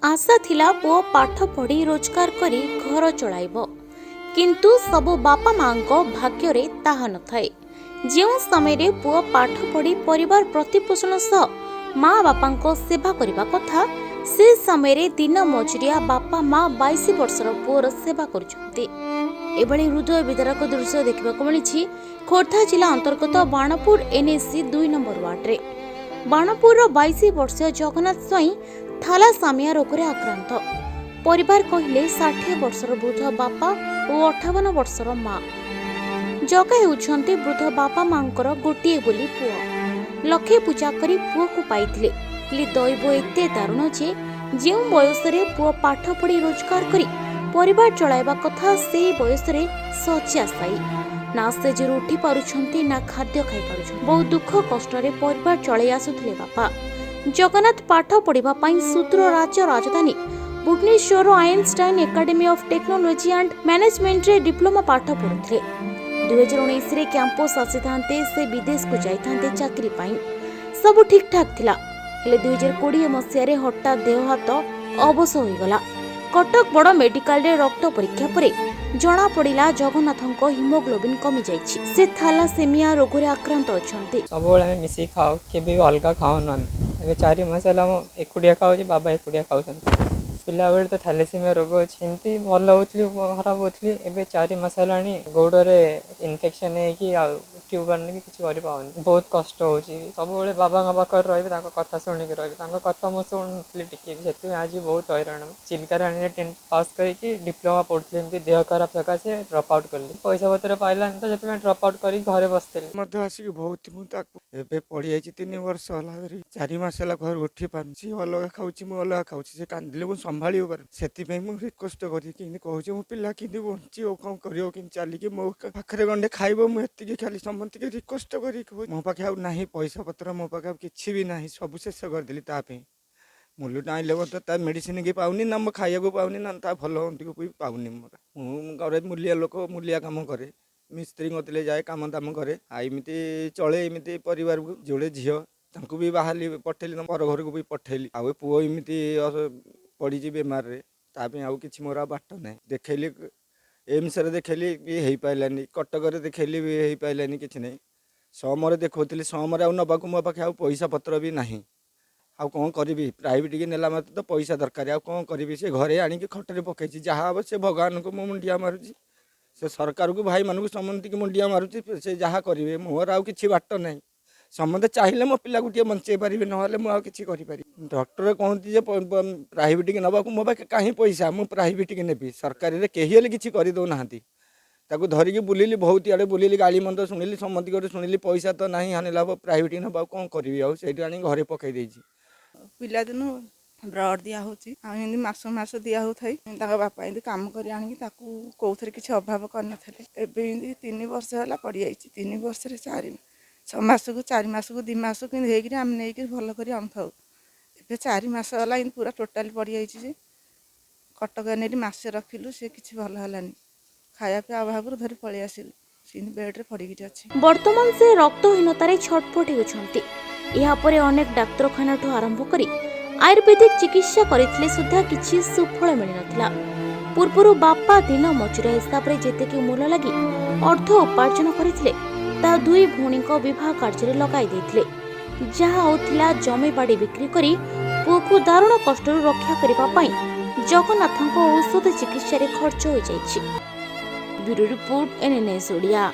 आशा थिला पुओ पाठ पढ़ी रोजगार करी घर चलाइब किंतु सबु बापा माँ भाग्य रे ताहा न थाए। ଯେଉଁ ସମୟରେ ପୁଅ ପାଠ ପଢ଼ି ପରିବାର ପ୍ରତିପୋଷଣ ସହ ମା ବାପାଙ୍କ ସେବା କରିବା କଥା ସେ ସମୟରେ ଦିନ ମଜୁରିଆ ବାପା ମା 22 ବର୍ଷର ପୁଅର ସେବା କରୁଛନ୍ତି। ଏଭଳି ହୃଦୟ ବିଦାରକ ଦୃଶ୍ୟ ଦେଖିବାକୁ ମିଳିଛି ଖୋର୍ଦ୍ଧା ଜିଲ୍ଲା ଅନ୍ତର୍ଗତ ବାଣପୁର NAC 2 ନମ୍ବର ୱାର୍ଡରେ। ବାଣପୁରର 22 ବର୍ଷୀୟ ଜଗନ୍ନାଥ ସ୍ୱାଇଁ ଥାଲାସାମିଆ ରୋଗରେ ଆକ୍ରାନ୍ତ। ପରିବାର କହିଲେ 60 ବର୍ଷର ବୃଦ୍ଧ ବାପା ଓ 58 ବର୍ଷର ମା। ଜଗା ହେଉଛନ୍ତି ବୃଦ୍ଧ ବାପା ମାଙ୍କର ଗୋଟିଏ ବୋଲି ପୁଅ। ଲକ୍ଷେ ପୂଜା କରି ପୁଅକୁ ପାଇଥିଲେ, ହେଲେ ଦୈବ ଏତେ ଦାରୁଣ ଯେ ଯେଉଁ ବୟସରେ ପୁଅ ପାଠ ପଢ଼ି ରୋଜଗାର କରି ପରିବାର ଚଳାଇବା କଥା ସେହି ବୟସରେ ଶଯ୍ୟାଶାୟୀ। ନା ସେଜରୁ ଉଠି ପାରୁଛନ୍ତି ନା ଖାଦ୍ୟ ଖାଇପାରୁଛନ୍ତି। ବହୁ ଦୁଃଖ କଷ୍ଟରେ ପରିବାର ଚଳାଇ ଆସୁଥିଲେ ବାପା। ଜଗନ୍ନାଥ ପାଠ ପଢ଼ିବା ପାଇଁ ସୁଦୂର ରାଜ୍ୟ ରାଜଧାନୀ ଭୁବନେଶ୍ୱରର Einstein academy of technology and ମ୍ୟାନେଜମେଣ୍ଟରେ ଡିପ୍ଲୋମା ପାଠ ପଢୁଥିଲେ। 2019 କ୍ୟାମ୍ପସ ଆସିଥାନ୍ତେ ସେ ବିଦେଶକୁ ଯାଇଥାନ୍ତେ ଚାକିରି ପାଇଁ। ସବୁ ଠିକ୍ ଠାକ୍ ଥିଲା, ହେଲେ 2020 ମସିହାରେ ହଠାତ୍ ଦେହ ହାତ ଅବଶ ହୋଇଗଲା। କଟକ ବଡ଼ ମେଡିକାଲରେ ରକ୍ତ ପରୀକ୍ଷା ପରେ ଜଣା ପଡ଼ିଲା ଜଗନ୍ନାଥଙ୍କ ହିମୋଗ୍ଲୋବିନ୍ କମି ଯାଇଛି। ସେ ଥାଲାସେମିଆ ରୋଗରେ ଆକ୍ରାନ୍ତ ଅଛନ୍ତି। ସବୁବେଳେ ଆମେ ମିଶିକି ଖାଉ, କେବେ ବି ଅଲଗା ଖାଉନୁ। ଆମେ ଏବେ 4 ମାସ ହେଲା ମୁଁ ଏକୁଟିଆ ଖାଉଛି, ବାବା ଏକୁଟିଆ ଖାଉଛନ୍ତି। ପିଲାବେଳେ ତ ଥାଲାସେମିଆ ରୋଗ ଅଛି, ଏମିତି ଭଲ ହେଉଥିଲି ଖରାପ ହେଉଥିଲି। ଏବେ 4 ମାସ ହେଲାଣି ଗୋଡ଼ରେ ଇନଫେକ୍ସନ୍ ହେଇକି ଆଉ ଉଠି ପାରୁନି କି କିଛି କରିପାରୁନି। ବହୁତ କଷ୍ଟ ହେଉଛି। ସବୁବେଳେ ବାବାଙ୍କ ପାଖରେ ରହିବି, ତାଙ୍କ କଥା ଶୁଣିକି ରହିବି। ତାଙ୍କ କଥା ମୁଁ ଶୁଣୁନଥିଲି ଟିକେ ବି, ସେଥିପାଇଁ ଆଜି ବହୁତ ହଇରାଣ। ଚିଲିକାରାଣୀରେ 10th ପାସ୍ କରିକି ଡିପ୍ଲୋମା ପଢ଼ୁଥିଲି, ଏମିତି ଦେହ ଖରାପ ସକାଶେ ଡ୍ରପ୍ ଆଉଟ୍ କଲି। ପଇସା ପତ୍ର ପାଇଲାନି ତ ସେଥିପାଇଁ ଡ୍ରପ୍ ଆଉଟ୍ କରିକି ଘରେ ବସିଥିଲି। ମଧ୍ୟ ଆସିକି ବହୁତ ମୁଁ ତାକୁ ଏବେ ପଡ଼ିଯାଇଛି 3 ବର୍ଷ ହେଲା ଧରି। 4 ମାସ ହେଲା ଘରୁ ଉଠି ପାରୁନି। ସିଏ ଅଲଗା ଖାଉଛି, ମୁଁ ଅଲଗା ଖାଉଛି। ସେ କାନ୍ଦିଲେ ମୁଁ ସମ୍ଭାଳି ପାରୁନି। ସେଥିପାଇଁ ମୁଁ ରିକ୍ୱେଷ୍ଟ କରିକି କହୁଛି, ମୋ ପିଲା କେମିତି ବଞ୍ଚିବ, କ'ଣ କରିବ, କେମିତି ଚାଲିକି ମୋ ପାଖରେ ଗଣ୍ଡେ ଖାଇବ। ମୁଁ ଏତିକି ଖାଲି ସମସ୍ତଙ୍କୁ ରିକ୍ୱେଷ୍ଟ କରିକି କହୁଛି। ମୋ ପାଖେ ଆଉ ନାହିଁ ପଇସା ପତ୍ର, ମୋ ପାଖେ ଆଉ କିଛି ବି ନାହିଁ। ସବୁ ଶେଷ କରିଦେଲି ତା ପାଇଁ। ମୂଲ୍ୟ ଆଣିଲେ ମଧ୍ୟ ତା ମେଡ଼ିସିନ କି ପାଉନି, ନା ମୁଁ ଖାଇବାକୁ ପାଉନି, ନା ତା ଭଲ ମନ୍ଦକୁ ବି ପାଉନି। ମୁଁ ଘରେ ମୂଲିଆ ଲୋକ, ମୂଲିଆ କାମ କରେ, ମିସ୍ତ୍ରୀ କତିରେ ଯାଏ, କାମ ଦାମ କରେ। ଆଉ ଏମିତି ଚଳେ ଏମିତି ପରିବାରକୁ। ଯୋଡ଼େ ଝିଅ ତାଙ୍କୁ ବି ବାହାଲି ପଠେଇଲି, ପର ଘରକୁ ବି ପଠେଇଲି। ଆଉ ଏ ପୁଅ ଏମିତି ପଡ଼ିଛି ବେମାରରେ, ତା ପାଇଁ ଆଉ କିଛି ମୋର ଆଉ ବାଟ ନାହିଁ। ଦେଖେଇଲି, ଏମ୍ସରେ ଦେଖେଇଲି ବି ହେଇପାରିଲାନି, କଟକରେ ଦେଖେଇଲି ବି ହେଇପାରିଲାନି, କିଛି ନାହିଁ। ସମରେ ଦେଖାଉଥିଲି, ସମରେ ଆଉ ନେବାକୁ ମୋ ପାଖେ ଆଉ ପଇସା ପତ୍ର ବି ନାହିଁ। ଆଉ କ'ଣ କରିବି? ପ୍ରାଇଭେଟ୍କି ନେଲା ମାତ୍ରେ ତ ପଇସା ଦରକାର। ଆଉ କ'ଣ କରିବି? ସେ ଘରେ ଆଣିକି ଖଟରେ ପକେଇଛି। ଯାହା ହେବ ସେ ଭଗବାନଙ୍କୁ ମୁଁ ମୁଣ୍ଡିଆ ମାରୁଛି, ସେ ସରକାରକୁ, ଭାଇମାନଙ୍କୁ ସମସ୍ତଙ୍କୁ ମୁଣ୍ଡିଆ ମାରୁଛି। ସେ ଯାହା କରିବେ, ମୋର ଆଉ କିଛି ବାଟ ନାହିଁ। ସମସ୍ତେ ଚାହିଁଲେ ମୋ ପିଲାକୁ ଟିକେ ବଞ୍ଚେଇ ପାରିବି, ନହେଲେ ମୁଁ ଆଉ କିଛି କରିପାରିବି। ଡକ୍ଟର କହନ୍ତି ଯେ ପ୍ରାଇଭେଟ୍କି ନେବାକୁ, ମୋ ପାଖେ କାହିଁ ପଇସା, ମୁଁ ପ୍ରାଇଭେଟ୍କି ନେବି? ସରକାରୀରେ କେହି ହେଲେ କିଛି କରିଦେଉନାହାନ୍ତି। ତାକୁ ଧରିକି ବୁଲିଲି, ବହୁତ ଆଡ଼େ ବୁଲିଲି, ଗାଳି ମନ୍ଦ ଶୁଣିଲି, ସମସ୍ତଙ୍କଠୁ ଶୁଣିଲି। ପଇସା ତ ନାହିଁ, ହାନି ଲାଭ, ପ୍ରାଇଭେଟ୍କି ନେବାକୁ କ'ଣ କରିବି? ଆଉ ସେଇଠୁ ଆଣିକି ଘରେ ପକେଇ ଦେଇଛି। ପିଲାଦିନୁ ବ୍ଲଡ଼ ଦିଆହେଉଛି, ଆଉ ଏମିତି ମାସ ମାସ ଦିଆହେଉଥାଏ। ତାଙ୍କ ବାପା ଏମିତି କାମ କରି ଆଣିକି ତାକୁ କେଉଁଥିରେ କିଛି ଅଭାବ କରିନଥିଲେ। ଏବେ ଏମିତି 3 ବର୍ଷ ହେଲା ପଡ଼ିଯାଇଛି। 3 ବର୍ଷରେ 6 ମାସକୁ 4 ମାସକୁ 2 ମାସକୁ କିନ୍ତୁ ହେଇକିରି ଆମେ ନେଇକି ଭଲ କରି ଆଣୁଥାଉ। ଏବେ 4 ମାସ ହେଲା ଏମିତି ପୁରା ଟୋଟାଲି ପଡ଼ିଯାଇଛି ଯେ କଟକ ନେଇ ମାସେ ରଖିଲୁ, ସେ କିଛି ଭଲ ହେଲାନି। ଖାଇବା ପିଇବା ଅଭାବରୁ ଧରି ପଳେଇ ଆସିଲୁ, ସେମିତି ବେଡ଼୍ରେ ପଡ଼ିକିରି ଅଛି। ବର୍ତ୍ତମାନ ସେ ରକ୍ତହୀନତାରେ ଛଟପଟ ହେଉଛନ୍ତି। ଏହାପରେ ଅନେକ ଡାକ୍ତରଖାନାଠୁ ଆରମ୍ଭ କରି ଆୟୁର୍ବେଦିକ ଚିକିତ୍ସା କରିଥିଲେ ସୁଦ୍ଧା କିଛି ସୁଫଳ ମିଳିନଥିଲା। ପୂର୍ବରୁ ବାପା ଦିନ ମଜୁରିଆ ହିସାବରେ ଯେତିକି ମୂଲ ଲାଗି ଅର୍ଥ ଉପାର୍ଜନ କରିଥିଲେ, ତାହା 2 ଭଉଣୀଙ୍କ ବିବାହ କାର୍ଯ୍ୟରେ ଲଗାଇ ଦେଇଥିଲେ। ଯାହା ହେଉଥିଲା ଜମିବାଡ଼ି ବିକ୍ରି କରି ପୁଅକୁ ଦାରୁଣ କଷ୍ଟରୁ ରକ୍ଷା କରିବା ପାଇଁ ଜଗନ୍ନାଥଙ୍କ ଔଷଧ ଚିକିତ୍ସାରେ ଖର୍ଚ୍ଚ ହୋଇଯାଇଛି। Bureau report NNS Odia.